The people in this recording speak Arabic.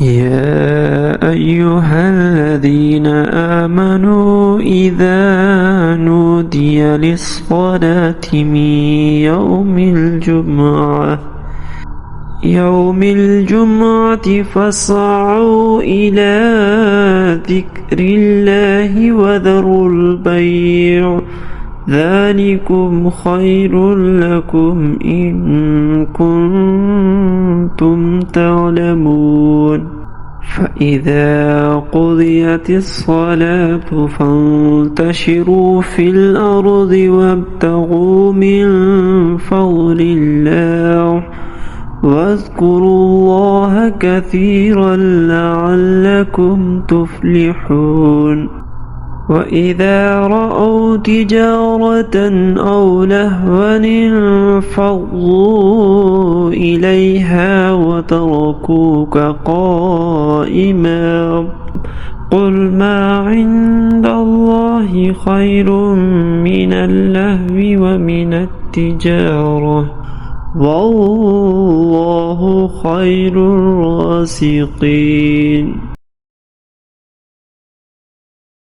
يا أيها الذين آمنوا إذا نودي للصلاة من يوم الجمعة فاسعوا إلى ذكر الله وذروا البيع ذلكم خير لكم إن كنتم تعلمون فإذا قضيت الصلاة فانتشروا في الأرض وابتغوا من فضل الله واذكروا الله كثيرا لعلكم تفلحون وإذا رأوا تجارة أو لهوا انفضوا إليها وتركوك قائما قل ما عند الله خير من اللهو ومن التجارة والله خير الرازقين.